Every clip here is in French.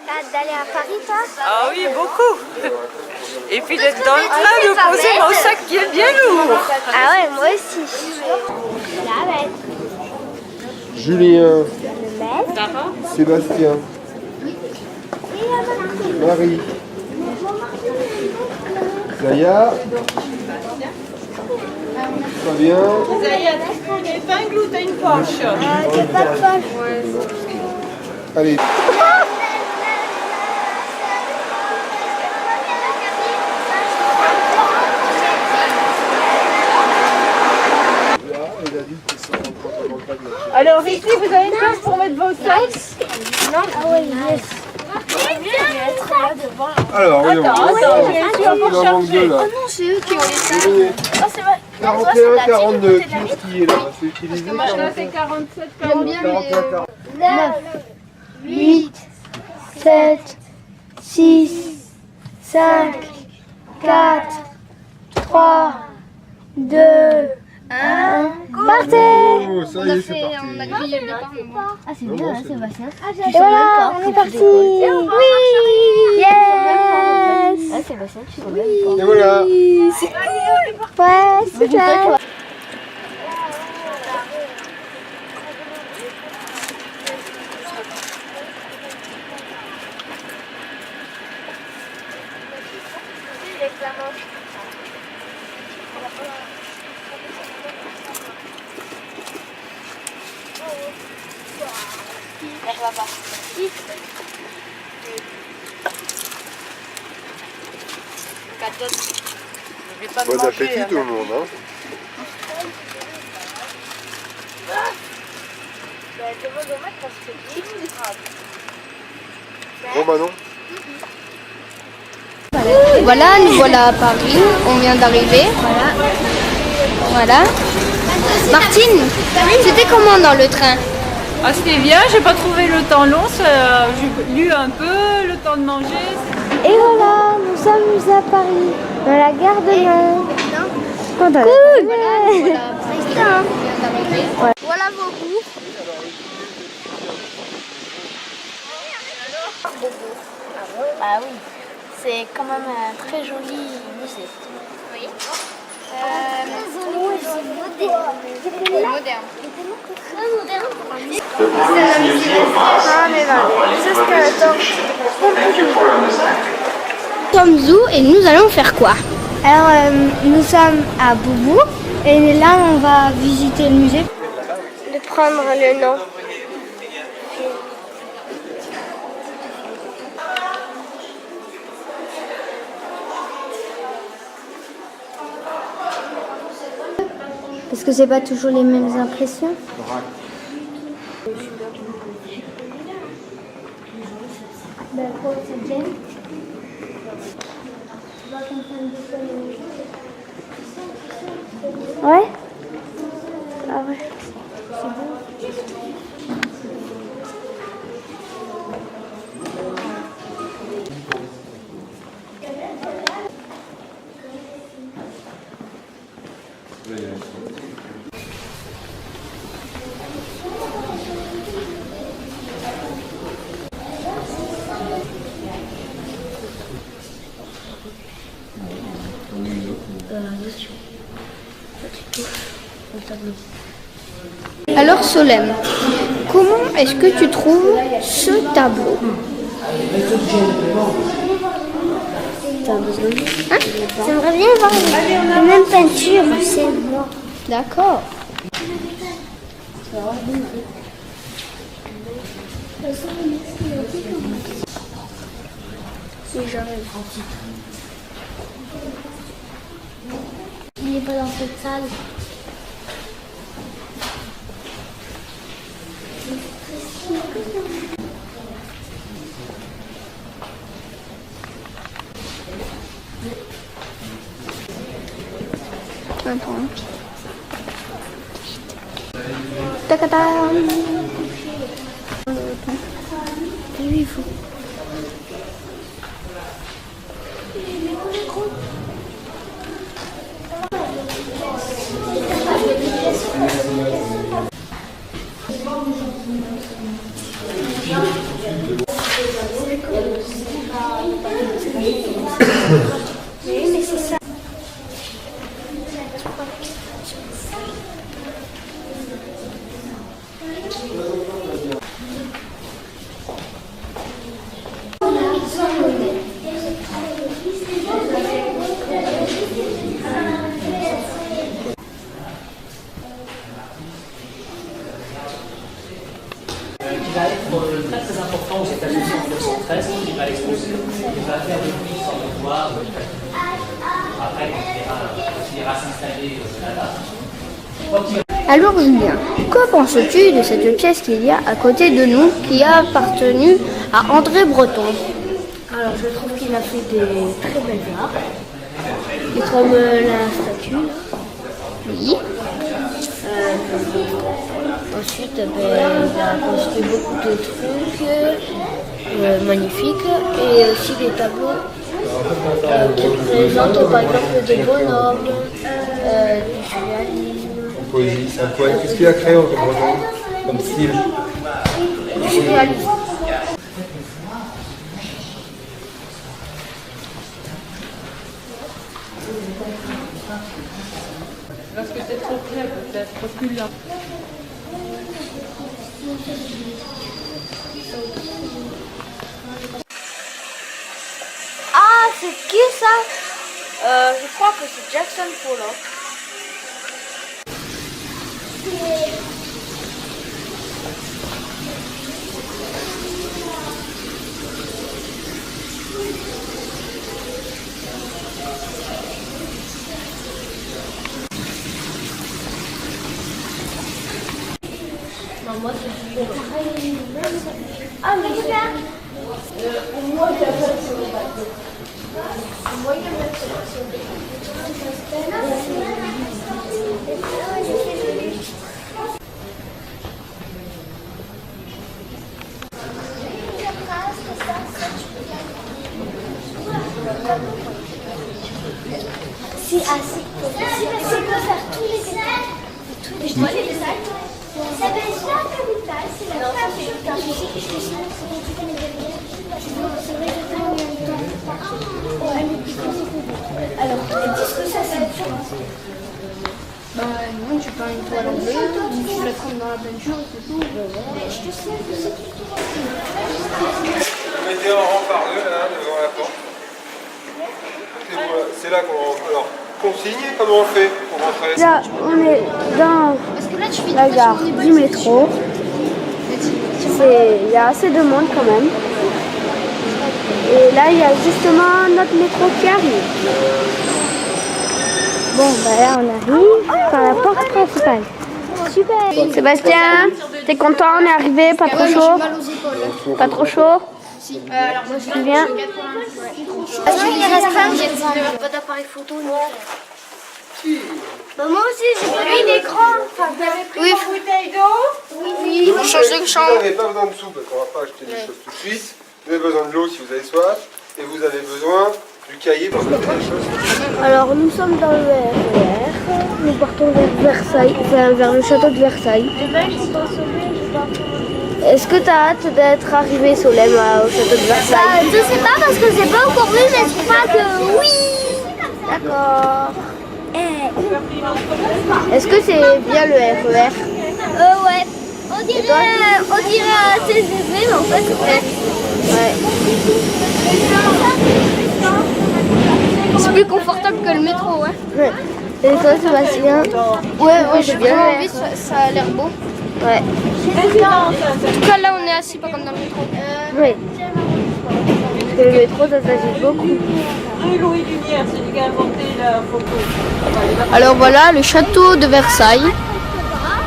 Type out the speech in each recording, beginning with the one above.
T'as hâte d'aller à Paris, toi? Ah oui, beaucoup. Et puis d'être dans le train, de poser mon sac qui est bien lourd. Ah ouais, moi aussi. Là, ouais. Julien, Sarah, Sébastien, Marie, Zaya, Fabien. Zaya, t'as une épingle ou t'as une poche? J'ai pas de poche. Allez. Alors ici, vous avez une place pour mettre vos sacs? Non? Ah ouais, yes. Alors, voyons. Attends, je suis un peu Il en manque deux là. Oh non, c'est eux qui ont les sacs. Julien, Oh, c'est vrai. 41, 42, qui est là? C'est utilisé. Là, c'est 47, 41, 9, 8, 7, 6, 5, 4, 3, 2, 1. Partez! Oh, ça y est, c'est parti. Ah, c'est bien, hein, Sébastien. Et voilà, on est parti! Oui! Yes! Ah, Sébastien, tu sais même pas. Et voilà. C'est cool! Ouais, super! Bon appétit tout le monde. Hein. Bon bah non. Voilà, nous voilà à Paris. On vient d'arriver. Voilà. Martine, c'était comment dans le train? Ah, c'était bien, j'ai pas trouvé le temps long, j'ai lu un peu, le temps de manger. Et voilà, nous sommes à Paris, dans la gare de Nord. Cool! Voilà vos goûts. Ah oui, c'est quand même un très joli musée. Oui. Moderne. Nous sommes où et nous allons faire quoi? Alors, nous sommes à Boubou et là, on va visiter le musée. De prendre le nom. Parce que c'est pas toujours les mêmes impressions. Ouais. Ah ouais. C'est beau. Alors Solène, comment est-ce que tu trouves ce tableau? Hein? J'aimerais bien voir la même peinture, c'est moi. D'accord. Si j'arrive. Il n'est pas dans cette salle. Attends. Tacata. Lui, il faut. Oui, mais c'est ça. Qui va être très très important aux États-Unis en 1913, qui va l'exposer. Il va faire de lui sans pouvoir. Après, quand il ira s'installer au Canada. Alors Julien, que penses-tu de cette pièce qu'il y a à côté de nous qui a appartenu à André Breton? Alors je trouve qu'il a fait des très belles arts. Et comme la statue là. Oui. Ensuite, il a construit beaucoup de trucs magnifiques et aussi des tableaux qui présentent par exemple des bonhommes, du surréalisme. Poésie, c'est un poète. Qu'est-ce qu'il a créé en breton comme style? Du surréalisme. Parce que c'est trop clair, peut-être plus là. Ah, c'est qui ça? Je crois que c'est Jackson Pollock. Moi, c'est du Ah, mais c'est si, ah, si. C'est pour faire tous les détails. Tous les détails. Ça s'appelle la capitale, c'est la capitale. Je sais que je suis tu connais bien. C'est vrai que alors, qu'est-ce que ça c'est? Bah non, tu peins une toile en bleu, tu la trempes dans la peinture et c'est tout. Je te sais que c'est Mettez un rang par deux là devant la porte. C'est là qu'on. Alors, consigne, comment on fait pour rentrer? Là, on est dans la gare du métro. Il y a assez de monde quand même. Et là, il y a justement notre métro qui arrive. Bon, bah là, on arrive par la porte principale. Super. Sébastien, t'es content? On est arrivé, pas trop chaud? Pas trop chaud? Moi, je suis bien. Il reste pas d'appareil photo. Bah, moi aussi, j'ai pris l'écran. Oui, bouteille d'eau. Oui, on change de Vous chambre. n'avez pas besoin de sous parce qu'on va pas acheter des choses tout de suite. Vous avez besoin de l'eau si vous avez soif. Et vous avez besoin du cahier pour noter les choses. Alors, nous sommes dans le RER. Nous partons vers Versailles, enfin, vers le château de Versailles. Est-ce que tu as hâte d'être arrivé, Solène, au château de Versailles? Je sais pas parce que c'est pas encore vu, mais je crois que oui. D'accord. Est-ce que c'est bien le RER? Ouais. On dirait un TGV, mais en fait c'est plus confortable que le métro, ouais. Et toi, Sébastien? Ouais, j'ai bien envie, ça a l'air beau. Ouais. En tout cas, là, on est assis, pas comme dans le métro. Oui. Parce que le métro, ça s'agit beaucoup. Rue Louis Lumière, c'est lui qui a inventé la photo. Alors voilà, le château de Versailles,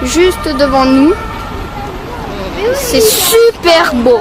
juste devant nous. C'est super beau.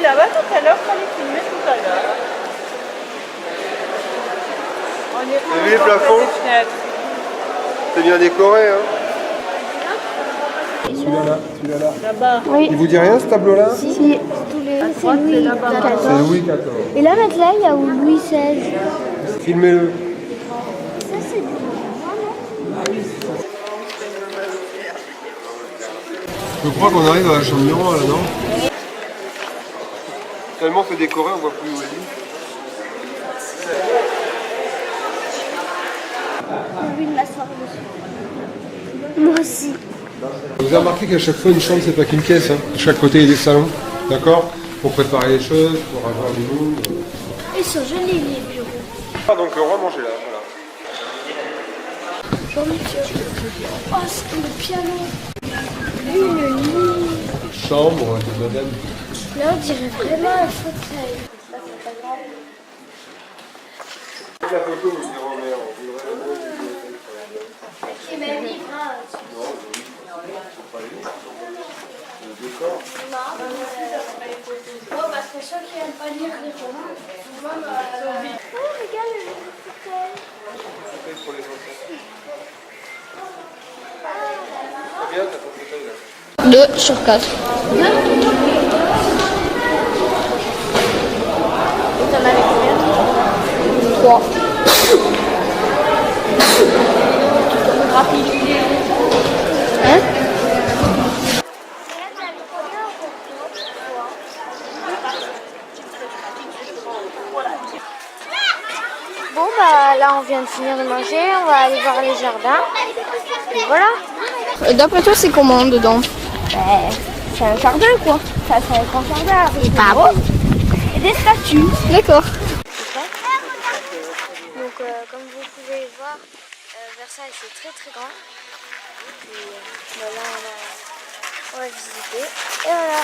là-bas tout à l'heure, fallait filmer tout à l'heure. On est Vous avez vu les plafonds? C'est bien décoré, hein? Celui-là. Là-bas. Oui. Il vous dit rien ce tableau-là? Si, tous les... C'est Louis XIV. C'est Louis XIV. Et là, maintenant, il y a Louis XVI. Filmez-le. Ça, c'est du Je crois qu'on arrive à la chambre du roi là, non? Tellement c'est décoré, on voit plus où elle est. J'ai envie de m'asseoir dessus. Moi aussi. Vous avez remarqué qu'à chaque fois une chambre c'est pas qu'une caisse, hein. De chaque côté il y a des salons, d'accord? Pour préparer les choses, pour avoir du monde. Ils sont jolis les bureaux. Ah, donc le roi mangeait là, voilà. Oh, c'est le piano. Une lit. Chambre de madame. Là, on dirait vraiment un fauteuil. Ça, c'est pas grave. La photo, vous direz en mer, on dirait vraiment C'est même livre, hein. le décor. Non, parce que ceux qui n'aiment pas lire les romans, souvent, oh, regarde le fauteuil. Fauteuil pour les enfants. Combien t'as ton fauteuil là? 2 sur 4. T'en avais combien? 3. Hein? Bon, bah là, on vient de finir de manger. On va aller voir les jardins. Et voilà. D'après toi, c'est comment dedans? C'est un jardin, quoi. Ça, c'est un grand jardin avec des arbres et des statues. D'accord. Donc, comme vous pouvez voir, Versailles, c'est très très grand. Et là, on va visiter. Et voilà.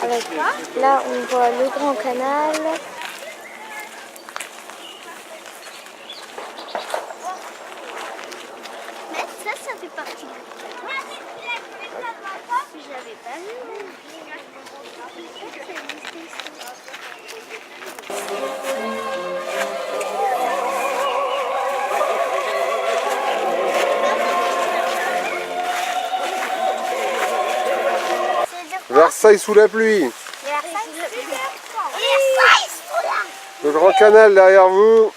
Avec là, on voit le Grand Canal. Mais ça fait partie de je l'avais pas vu. Versailles sous la pluie. Le grand canal derrière vous.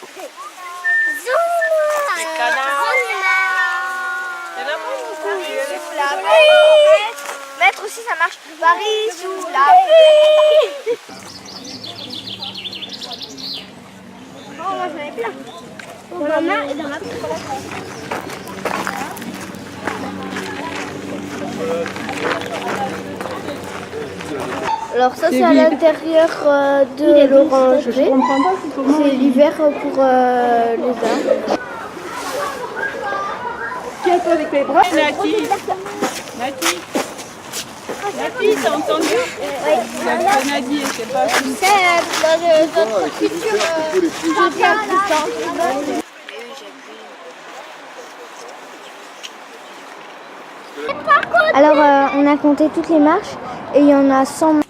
Mettre aussi, ça marche. Paris sous la pluie. Oh, moi j'en ai plein. Bon, maman est dans ma Alors ça, c'est à l'intérieur de l'orangerie. C'est l'hiver pour les arbres. Tiens-toi avec les bras. Nati, t'as entendu? Oui. Nadi, je sais pas. C'est dans notre culture. Je viens tout le temps. Alors on a compté toutes les marches et il y en a 100.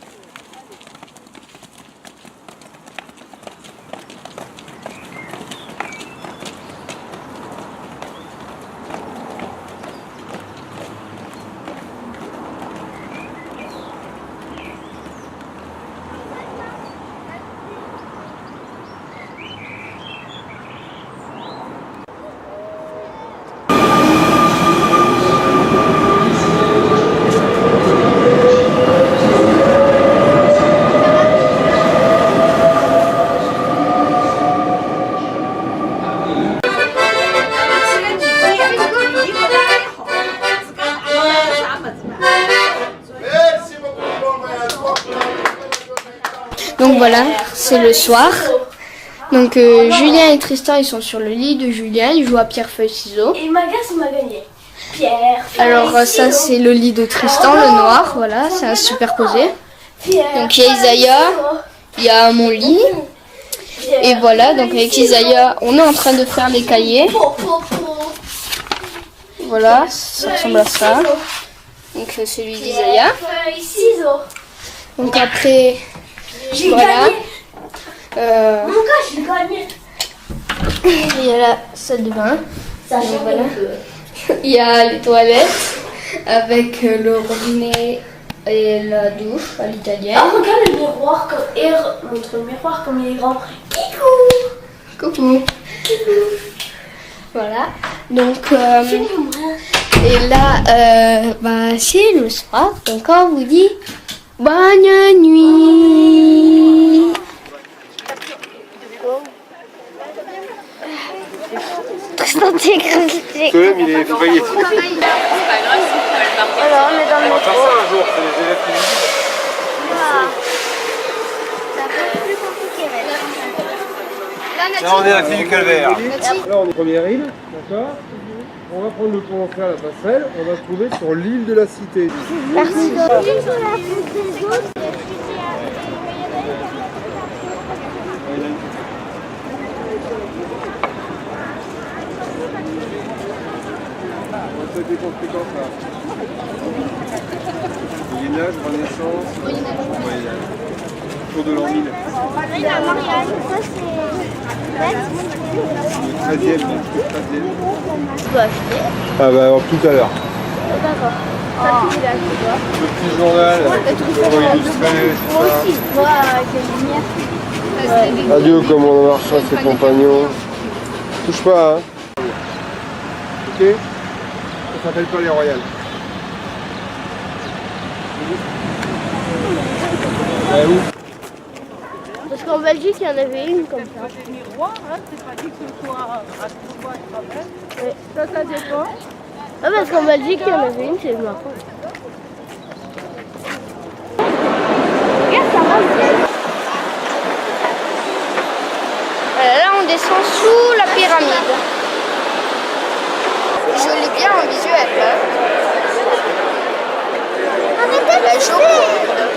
Donc voilà, c'est le soir. Donc Julien et Tristan, ils sont sur le lit de Julien, ils jouent à pierre, feuille, ciseaux. Et Magas m'a gagné. Pierre. Alors ça c'est le lit de Tristan, le noir, voilà, c'est un superposé. Donc il y a Isaiah, il y a mon lit, Et voilà, donc avec Isaiah, on est en train de faire les cahiers. Voilà, ça ressemble à ça. Donc c'est celui d'Isaiah. Ciseaux. Donc après, J'ai voilà. gagné. Mon gars, j'ai gagné. Il y a la salle de bain. Ça Donc, voilà. Il y a les toilettes avec le robinet et la douche à l'italienne. Ah, regarde le miroir comme... Et montre le miroir comme il est grand. Coucou. Voilà. Donc, et là, bah, c'est le soir. Donc, on vous dit bonne nuit. Quand même, il est effrayé. Alors, on est dans le On va faire ça un jour, c'est les élèves qui nous disent. C'est un peu plus compliqué, mais... Là, on est à la fille du calvaire. Là, on est première île, d'accord. On va prendre le pont d'entrée à la passerelle, on va se trouver sur l'île de la Cité. Merci. On va des conséquences là. Moyen-Âge, Renaissance, Moyen-Âge. Autour de l'an 1000. Le 13e, le 13e. Ah bah alors, tout à l'heure. Le petit journal, pour illustrer tout ça. Adieu commandant Marchand et ses compagnons. Touche pas, hein. Ok. Ça s'appelle pas les Royales. Où? Parce qu'en Belgique, il y en avait une comme ça. Ça dépend. Ah, parce qu'en Belgique, il y en avait une, c'est marrant. Regarde, ça va bien. Là, on descend sous la pyramide. C'est joli bien en visuel. Hein. La Joconde.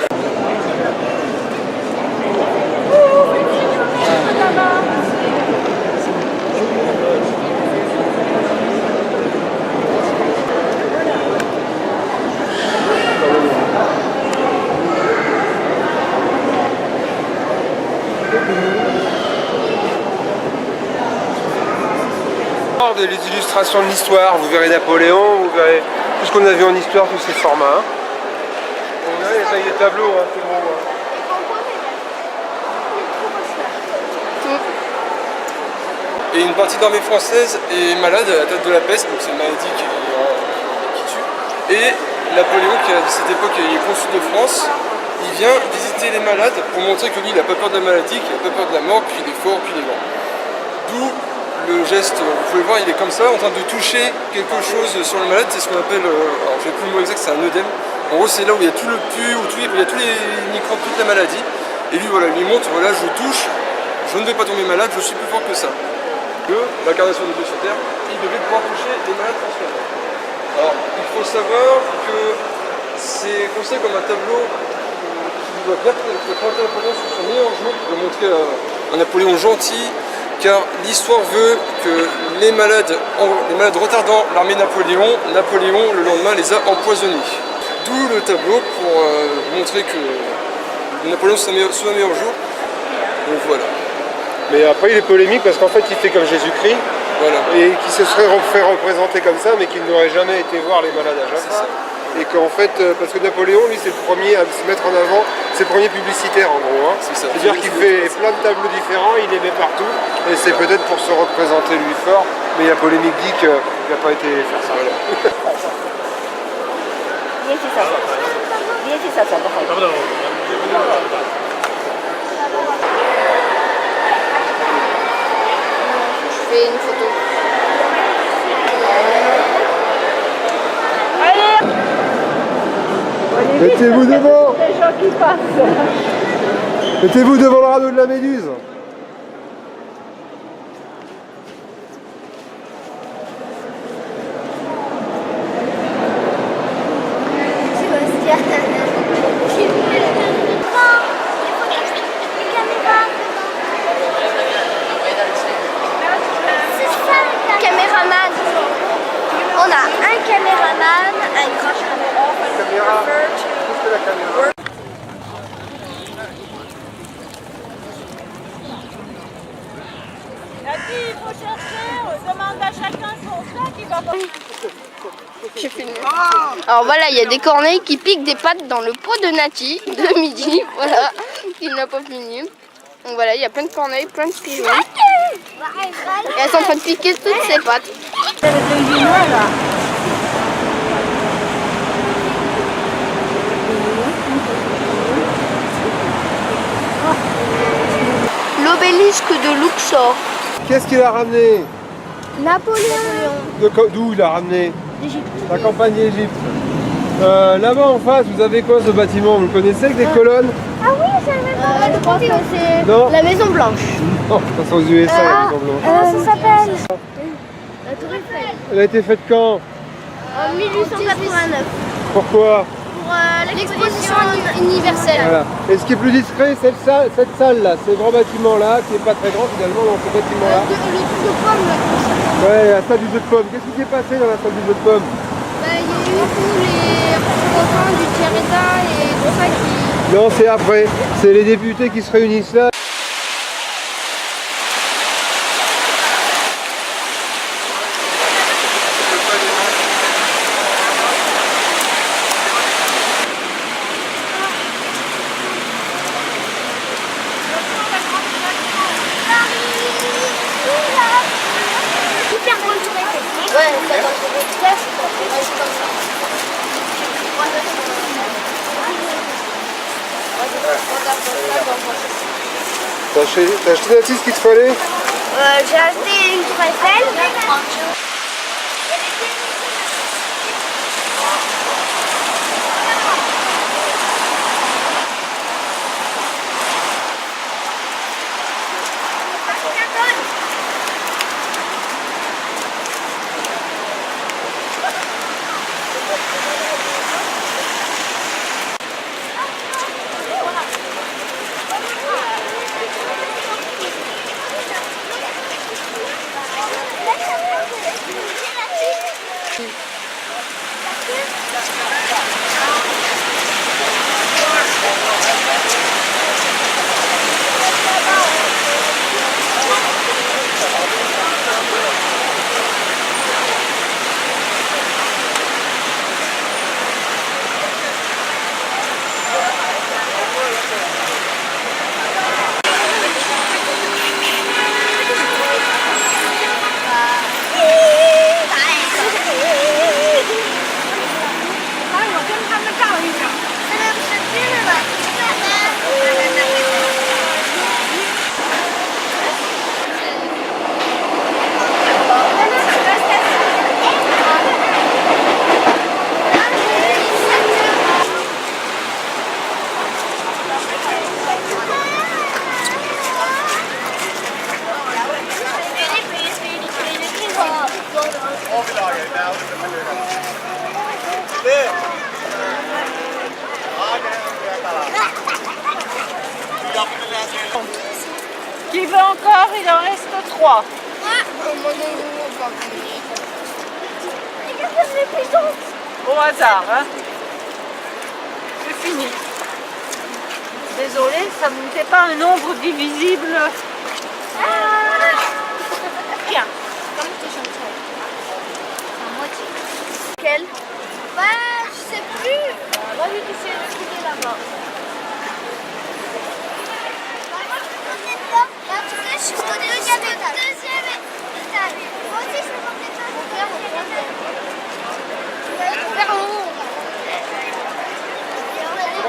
Les illustrations de l'histoire, vous verrez Napoléon, vous verrez tout ce qu'on a vu en histoire, tous ces formats. On a les tailles des tableaux, hein, c'est bon. Et une partie de l'armée française est malade à la date de la peste, donc c'est une maladie qui tue. Et Napoléon, qui à cette époque est consul de France, il vient visiter les malades pour montrer que lui il n'a pas peur de la maladie, qu'il n'a pas peur de la mort, qu'il est fort, qu'il est grand. D'où le geste, vous pouvez voir, il est comme ça, en train de toucher quelque chose sur le malade, c'est ce qu'on appelle, alors je n'ai plus le mot exact, c'est un œdème. En gros, c'est là où il y a tout le pus, où il y a tous les microbes, toute la maladie. Et lui, voilà, il lui montre, voilà, je touche, je ne vais pas tomber malade, je suis plus fort que ça. L'incarnation de Dieu sur terre, il devait pouvoir toucher les malades transformés. Alors, il faut savoir que c'est considéré comme un tableau qui doit bien présenter Napoléon sur son meilleur jour, qui doit montrer un Napoléon gentil, car l'histoire veut que les malades retardant l'armée Napoléon, le lendemain les a empoisonnés. D'où le tableau pour montrer que Napoléon soit un meilleur jour. Donc voilà. Mais après il est polémique parce qu'en fait il fait comme Jésus-Christ, Voilà. et qui se serait fait représenter comme ça, mais qui n'aurait jamais été voir les malades à Jaffa. Et qu'en fait, parce que Napoléon, lui, c'est le premier à se mettre en avant, c'est le premier publicitaire en gros. Hein. C'est ça. C'est-à-dire qu'il fait plein de tableaux différents, il les met partout, et c'est peut-être pour se représenter lui fort, mais la polémique dit qu'il n'a pas été faire ça. Voilà. Je fais une photo. Mettez-vous devant. Mettez-vous devant le radeau de la Méduse. la caméra. Il faut chercher, on demande à chacun son sac, il va pas... J'ai filmé. Alors voilà, il y a des corneilles qui piquent des pâtes dans le pot de Nati de midi. Voilà, il n'a pas fini. Donc voilà, il y a plein de corneilles, plein de pigeons. Et elles sont en train de piquer toutes ces pâtes. L'obélisque de Luxor. Qu'est-ce qu'il a ramené? Napoléon. D'où il a ramené? La campagne d'Égypte. Là-bas en face, vous avez quoi ce bâtiment? Vous le connaissez avec des colonnes? Ah oui, j'avais Je pense que c'est Non. la Maison Blanche. Non, ça c'est aux USA, la Maison Blanche. Comment ça s'appelle? La Tour Eiffel. Elle a été faite quand? En 1889. Pourquoi? Pour l'exposition universelle. Voilà. Et ce qui est plus discret, c'est cette salle-là, ce grand bâtiment-là, qui n'est pas très grand finalement dans ce bâtiment-là. Le truc de pomme, là, comme ça. Ouais, la salle du jeu de pommes. Qu'est-ce qui s'est passé dans la salle du jeu de pommes? Bah, il y a eu tous les représentants du tiers état et tout ça qui... Non, c'est après. C'est les députés qui se réunissent là. Ouais, ça quand je vais faire, c'est comme ça. T'as acheté Natis ce qu'il te fallait? J'ai acheté une tour Eiffel. Qui veut encore? Il en reste 3. Au hasard, hein? C'est fini. Désolée, ça ne fait pas un nombre divisible. Tiens. Quel? Bah, je sais plus. Va lui toucher le truc là-bas. Bah, tu sais, je suis au deuxième étage. Moi aussi, je suis au deuxième étage. Vers en haut. Et on a des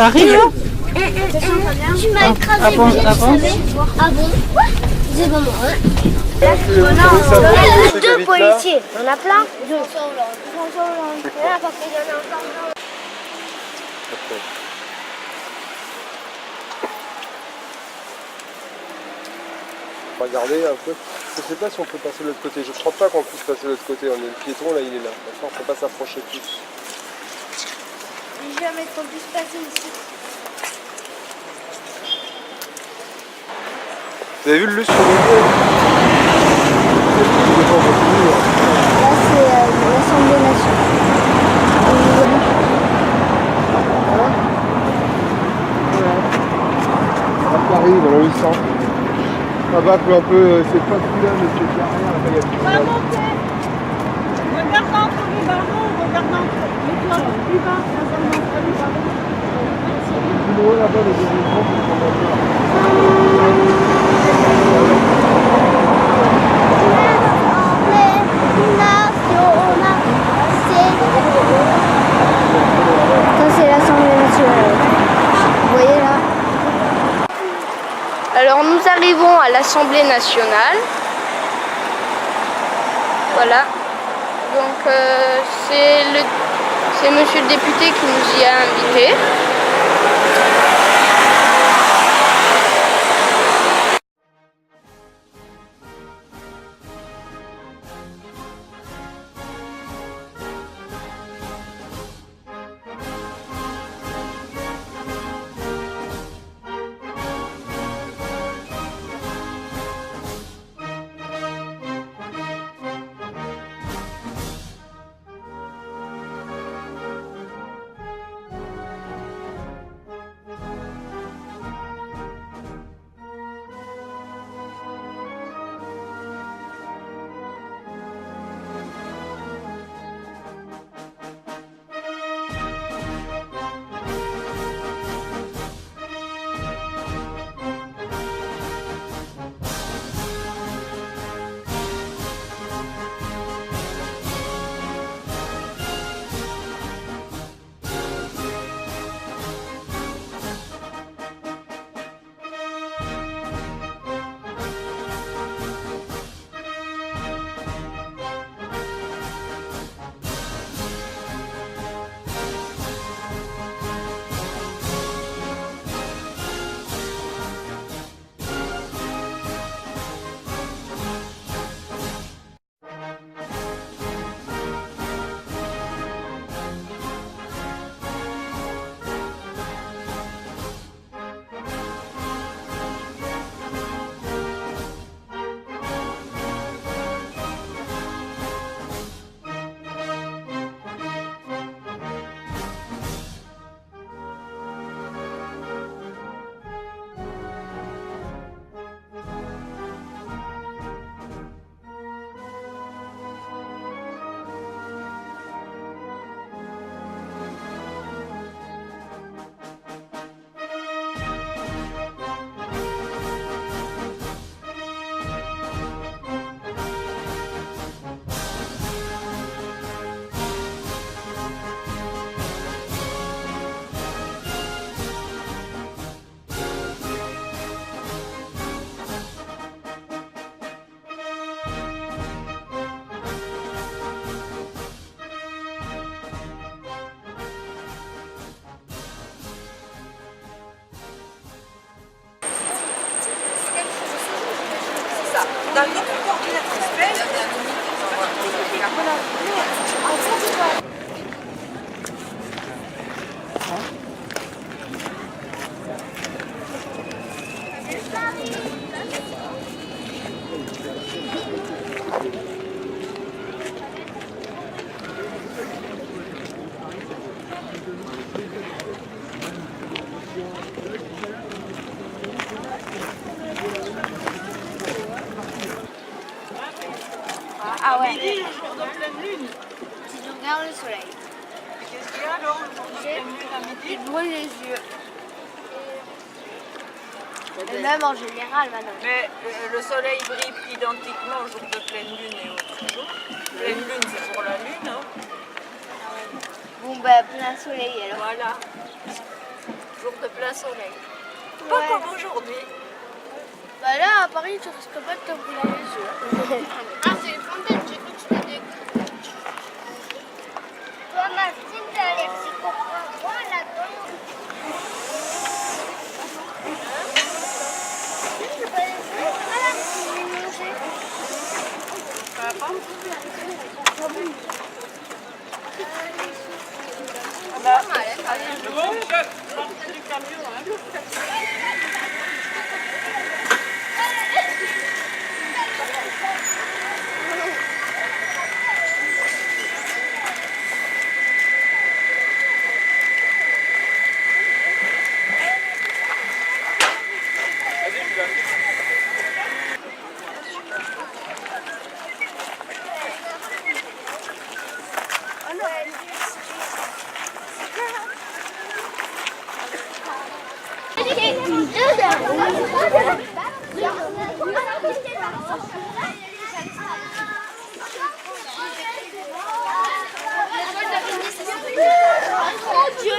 Paris, là? Tu m'as écrasé. Ah bon? Ah bon? C'est bon, ouais. Deux policiers. On a plein? François Hollande. François Hollande. Voilà, parce qu'il y en a encore. Regardez un peu. Je sais pas si on peut passer de l'autre côté. Je crois pas qu'on puisse passer de l'autre côté. On est le piéton, là il est là. D'accord, faut pas s'approcher plus. Jamais qu'on puisse passer ici. Vous avez vu le lustre sur le mur? Là, c'est l'Assemblée nationale. À Paris, dans le centre. Là-bas, un peu, c'est pas celui-là, mais c'est derrière. Là-bas, il y a tout On va monter. Regarde entre les barreaux, regarde entre les toits plus bas, la zone entre les barreaux. plus loin là-bas, le développement, c'est qu'on va voir. Ça, c'est l'Assemblée nationale. Vous voyez là? Alors nous arrivons à l'Assemblée nationale. Voilà. Donc c'est monsieur le député qui nous y a invités. Dans notre coordinatrice belge, Ah ouais. Le jour de pleine lune. Si tu regardes le soleil, Qu'est-ce qu'il y a alors le jour de pleine lune à midi? il brûle les yeux. Et même en général maintenant. Mais le soleil brille identiquement au jour de pleine lune et autres jours. Pleine lune, c'est pour la lune. Hein. Bon bah plein soleil alors. Voilà. jour de plein soleil. Pas comme aujourd'hui. Bah là, à Paris, tu risques pas de te brûler les yeux. Ah, c'est une fontaine, j'ai cru que c'était des... Toi, Martine, t'es allée psychopathe là-dedans. Oh Dieu,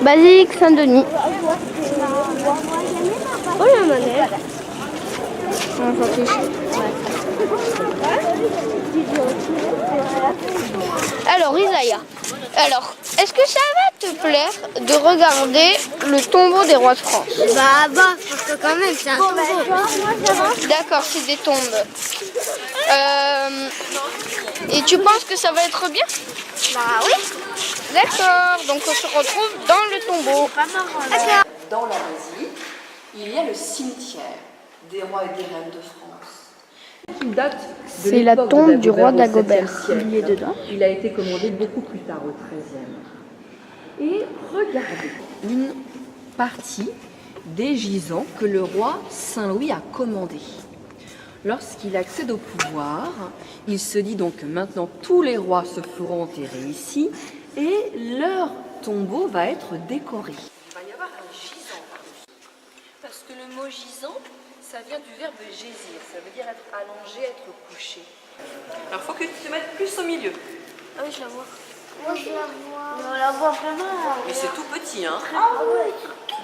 Basilique Saint-Denis. Oh, la manette. On s'en fiche. Alors, Isaiah, est-ce que ça va te plaire de regarder le tombeau des rois de France? Bah, parce que quand même, c'est un tombeau. D'accord, c'est des tombes. Et tu penses que ça va être bien? Bah oui. D'accord, donc on se retrouve dans le tombeau. Dans la basilique, il y a le cimetière des rois et des reines de France. Qui date de C'est la l'époque tombe de du roi Dagobert Dagobert. au 7e siècle. Il a été commandé beaucoup plus tard, au 13e. Et regardez, une partie des gisants que le roi Saint-Louis a commandés. Lorsqu'il accède au pouvoir, il se dit donc que maintenant tous les rois se feront enterrer ici et leur tombeau va être décoré. Il va y avoir un gisant parce que le mot gisant, ça vient du verbe gésir, ça veut dire être allongé, être couché. Alors il faut que tu te mettes plus au milieu. Ah oui, je la vois. Moi, je la vois. On la voit vraiment. Mais c'est tout petit, hein. Ah oui.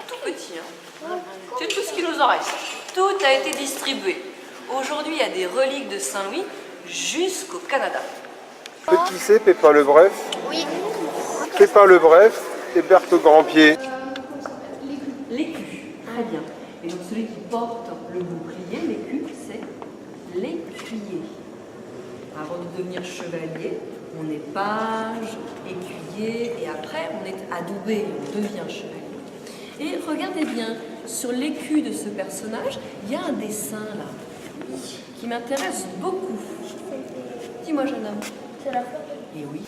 Tout petit, hein. C'est tout ce qui nous en reste. Tout a été distribué. Aujourd'hui, il y a des reliques de Saint-Louis jusqu'au Canada. Vous savez qui c'est, Pépin le Bref? Oui. Pépin le Bref et Berthe au Grand-Pied. L'écu, très bien. Et donc celui qui porte le bouclier, l'écu, c'est l'écuyer. Avant de devenir chevalier, on est page, écuyer, et après on est adoubé, on devient chevalier. Et regardez bien, sur l'écu de ce personnage, il y a un dessin là, qui m'intéresse beaucoup. Dis-moi, jeune homme. C'est la fleur. Et oui.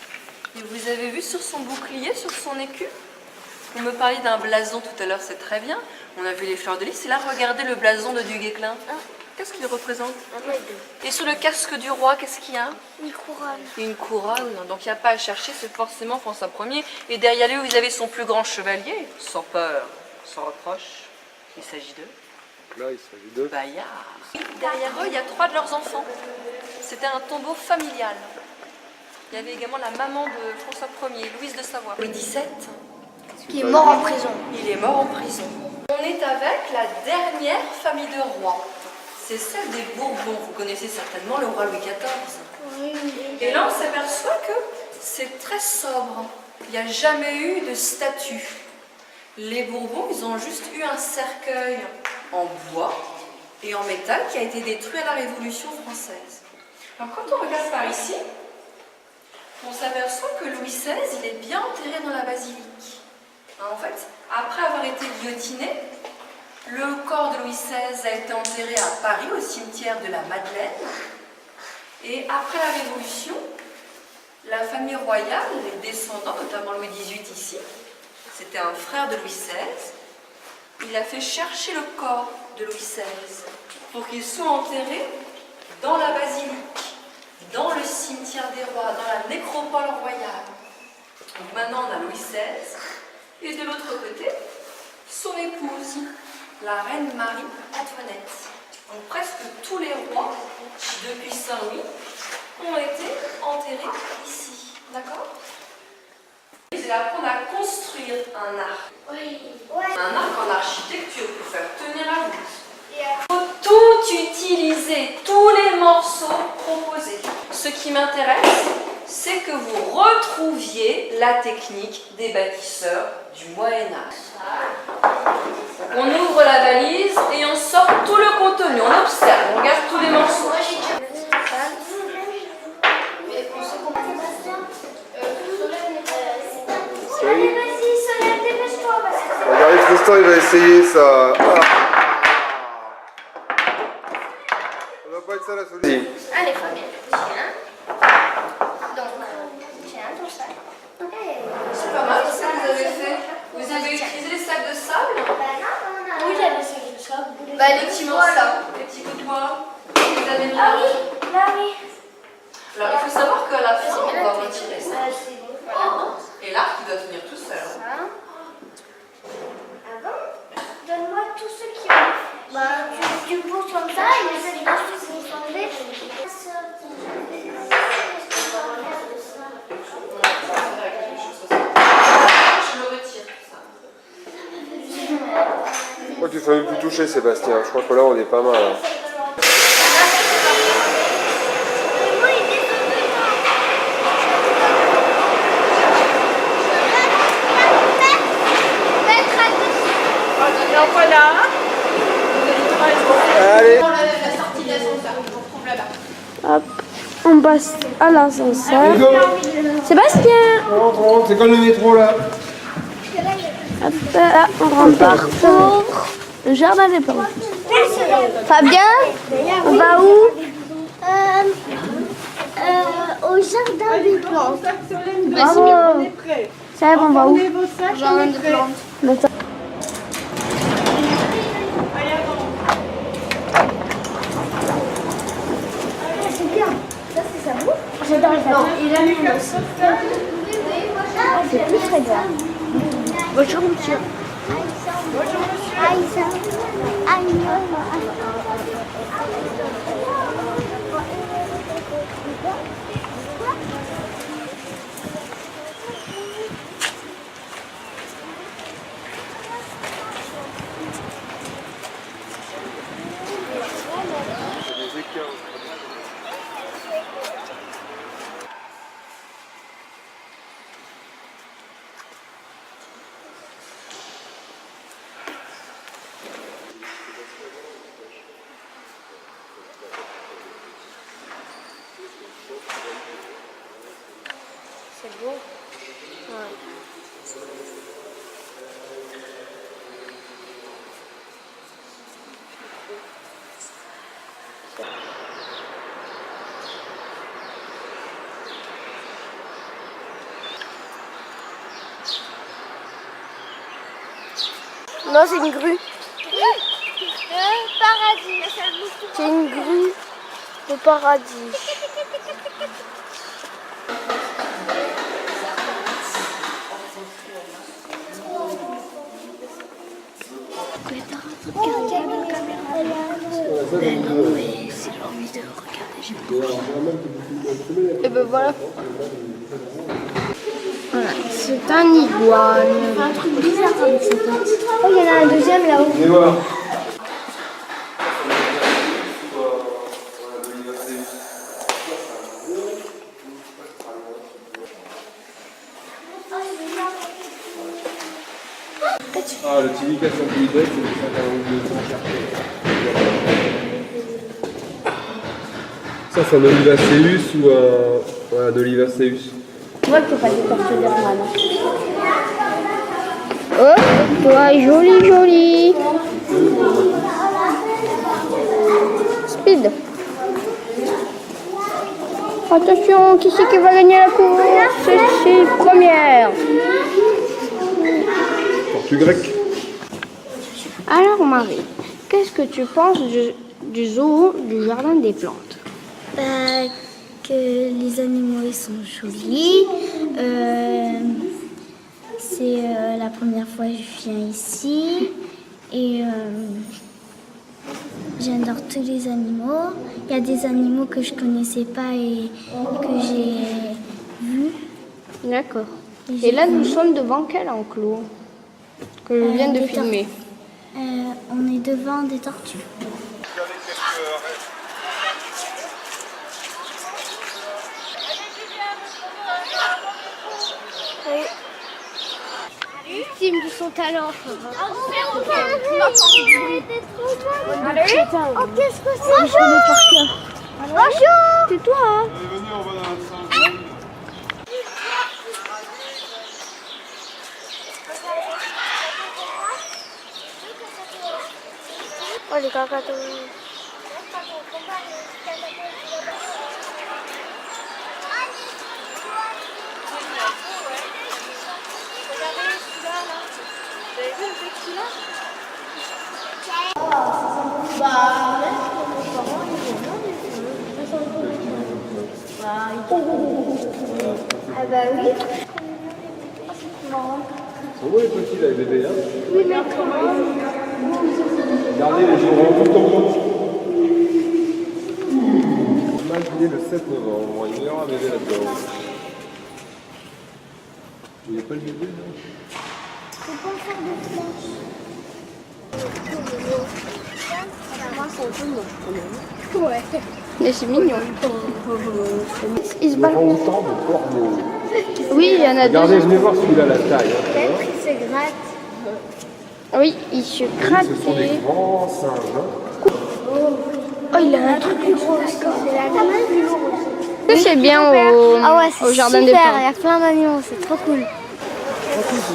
Et vous avez vu sur son bouclier, sur son écu? Vous me parliez d'un blason tout à l'heure, c'est très bien. On a vu les fleurs de lys. Et là, regardez le blason de Duguesclin. Qu'est-ce qu'il représente? Et sur le casque du roi, qu'est-ce qu'il y a? Une couronne. Une couronne. Donc il n'y a pas à chercher, c'est forcément François Ier. Et derrière lui, vous avez son plus grand chevalier, sans peur, sans reproche. Il s'agit de Là, il s'agit de... Bayard. Derrière eux, il y a 3 de leurs enfants. C'était un tombeau familial. Il y avait également la maman de François Ier, Louise de Savoie. Louis XVII. Qui est mort en prison. Il est mort en prison. On est avec la dernière famille de rois. C'est celle des Bourbons. Vous connaissez certainement le roi Louis XIV. Et là, on s'aperçoit que c'est très sobre. Il n'y a jamais eu de statue. Les Bourbons, ils ont juste eu un cercueil en bois et en métal qui a été détruit à la Révolution française. Alors quand on regarde par ici, on s'aperçoit que Louis XVI, il est bien enterré dans la basilique. En fait, après avoir été guillotiné, le corps de Louis XVI a été enterré à Paris, au cimetière de la Madeleine. Et après la Révolution, la famille royale, les descendants, notamment Louis XVIII ici, c'était un frère de Louis XVI, il a fait chercher le corps de Louis XVI pour qu'il soit enterré dans la basilique, dans le cimetière des rois, dans la nécropole royale. Donc maintenant on a Louis XVI, et de l'autre côté, son épouse, la reine Marie-Antoinette. Donc presque tous les rois, depuis Saint-Louis, ont été enterrés ici. D'accord? C'est apprendre à construire un arc. Un arc en architecture pour faire tenir la voûte. Il faut tout utiliser, tous les morceaux proposés. Ce qui m'intéresse, c'est que vous retrouviez la technique des bâtisseurs du Moyen-Âge. On ouvre la valise et on sort tout le contenu. On observe, on regarde tous les morceaux. Allez, vas-y, Solène, dépêche-toi parce que... Regardez, Tristan, il va essayer ça. Ah. Ça doit pas être ça la solution. Allez, Fabien, tiens. Donc, tiens ton sac. C'est pas mal ce que vous avez fait. Vous avez utilisé les sacs de sable? Oui, j'avais le sac de sable. Bah, les petits morceaux, les petits coups de bois. Vous avez mis Ah oui, là oui. Alors, il faut savoir qu'à la fin, on va retirer ça. C'est bon. Voilà. Et l'arc, il doit tenir tout seul. Ça. Avant, donne-moi tous ceux qui ont... Bah, tu poses comme ça et les autres qui sont tombés. Je le retire, tout ça. Je crois que tu fais même plus toucher, Sébastien. Je crois que là, on est pas mal. Hein. Donc voilà. Allez. La sortie de l'ascenseur, on trouve là-bas. Hop, on passe à l'ascenseur. Let's go. Sébastien! On rentre, c'est comme le métro là. Hop, là, on rentre par pour le jardin des plantes. Fabien, on va où? Au jardin des plantes. Bravo! On est prêts. Ça on va où? Prenez vos sacs, on est prêts. Maintenant. Allez, avant. C'est bien. Ça, c'est ça vous? J'adore les plantes. Il a mis comme ça. C'est plus très bien. Bonjour monsieur. Bonjour monsieur. C'est beau. Ouais. Non, c'est une grue. Le paradis. C'est une grue de paradis. Et ben voilà. Voilà, c'est un iguane. Un truc bizarre avec cette tente. Oh, il y en a un deuxième là-haut. Venez voir. Ah, le Tilica Saint-Philippe, c'est le 51 Ça, c'est un Olivaceus ou un Olivaceus. Tu vois qu'il ne faut pas des tortues d'Hermann. Oh, toi, joli, joli. Speed. Attention, qui c'est qui va gagner la course? C'est première. Tortue grecque. Alors Marie, qu'est-ce que tu penses du zoo du jardin des plantes? Que les animaux ils sont jolis. C'est la première fois que je viens ici et j'adore tous les animaux. Il y a des animaux que je connaissais pas et que j'ai vus. D'accord. Et là, nous sommes devant quel enclos que je viens de des filmer? On est devant des tortues. Victime de son talent. Oh, qu'est-ce que c'est? Bonjour. C'est toi, hein? Venez, on va dans notre salle. Oh, les cacatous. Ah bah oui. C'est beau les petits là, les bébés. Hein. Oui, mais comment? Regardez les jours tout le temps. Imaginez le 7 novembre, il y aura un bébé là-dedans. Il n'y a pas le bébé là? C'est pas faire de planches. Ouais. Mais c'est mignon. Il se bat. Autant de corneaux. Oui, il y en a Regardez, deux. venez voir celui-là la taille. Hein, Peut-être il se gratte. Oui, il se gratte. ce sont des grands singes. Hein. Oh, il a un truc. C'est la taille du lourd. C'est bien au jardin des super, il y plantes. a plein d'animaux, c'est trop cool.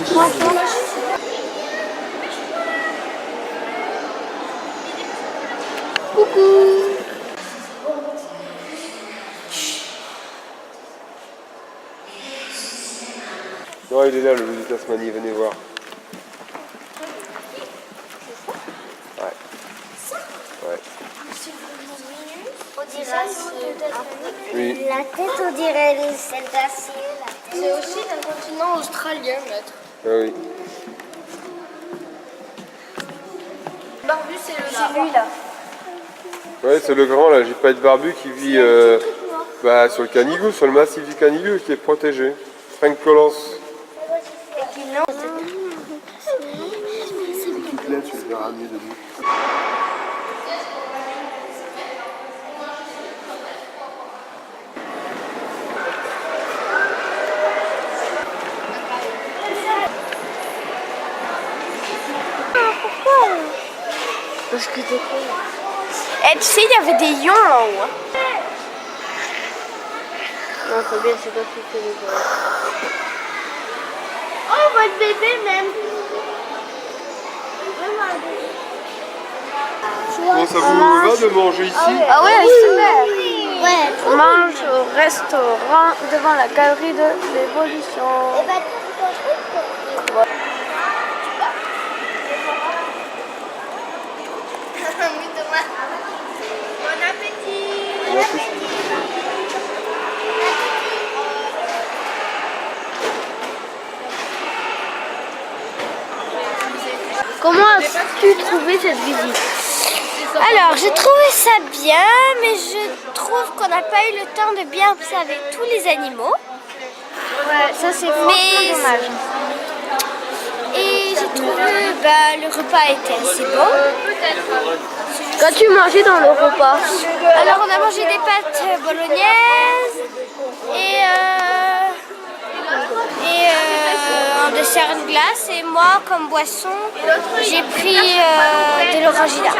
Franchement, Non, il est là, le loup de Tasmanie, venez voir. Ouais. Ouais. on dirait Oui. la tête, on dirait celle d'acier. C'est aussi un continent australien, maître. Ah oui. Barbu, c'est lui là. Ouais, c'est le grand là, j'ai pas de barbu qui vit sur le Canigou, sur le massif du Canigou qui est protégé. Frank Collins. Là, tu le verras mieux debout. Parce que t'es con. Eh, tu sais, il y avait des lions là-haut. Non, c'est bien, c'est pas tout que les gars. Oh, votre bébé même. Bon, ça vous va de manger ici? Ah ouais, super. Ouais. On mange au restaurant devant la galerie de l'évolution. Et bah, bon appétit. Comment as-tu trouvé cette visite? Alors, j'ai trouvé ça bien, mais je trouve qu'on n'a pas eu le temps de bien observer tous les animaux. Ouais, ça c'est vraiment dommage. Et j'ai trouvé le repas était assez bon. Qu'as-tu mangé dans le repas? Alors, on a mangé des pâtes bolognaises et en dessert dessert une glace et moi comme boisson j'ai pris de l'orangina.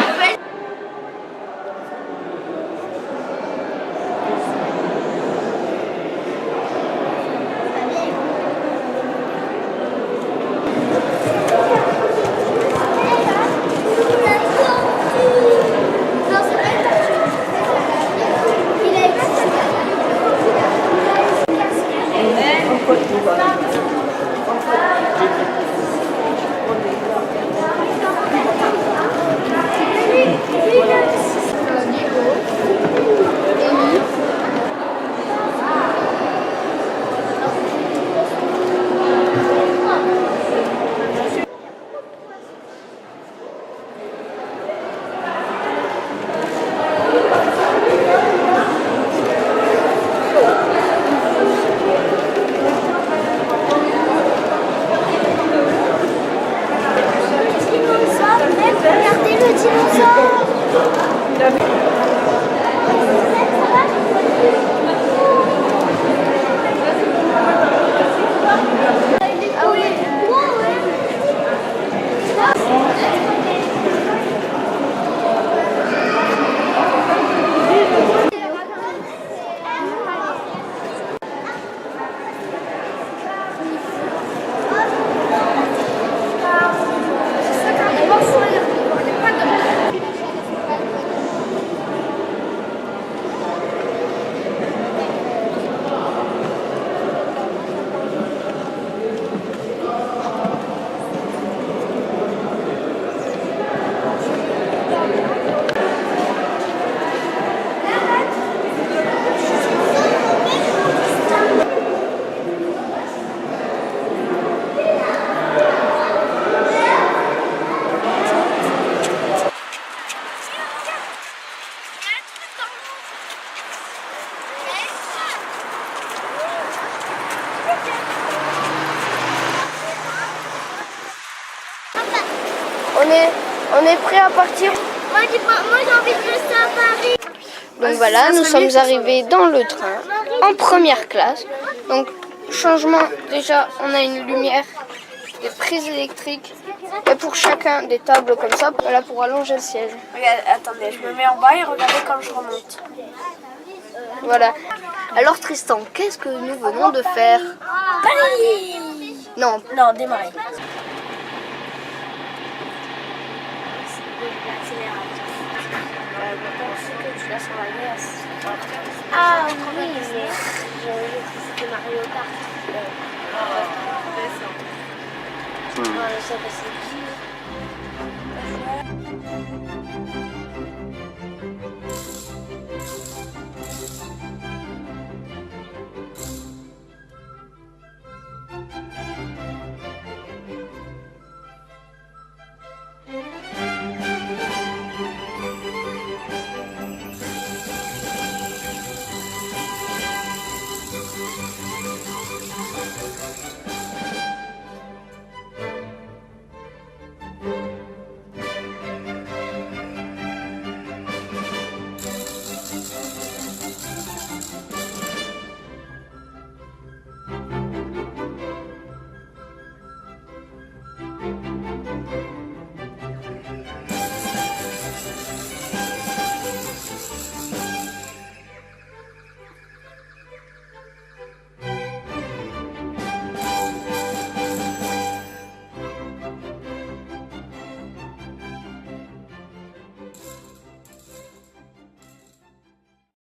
Regardez le dinosaure. Ah oui. On est prêt à partir. Moi j'ai envie de rester à Paris. Donc voilà, nous sommes arrivés dans le train en première classe. Donc changement, déjà on a une lumière, des prises électriques et pour chacun des tables comme ça, voilà, pour allonger le siège. Regarde, attendez, je me mets en bas et regardez quand je remonte. Voilà. Alors Tristan, qu'est-ce que nous venons de faire? Paris! Non, Non, démarrer. Ah oui, mais j'avais vu que c'était Mario Kart. ça, c'est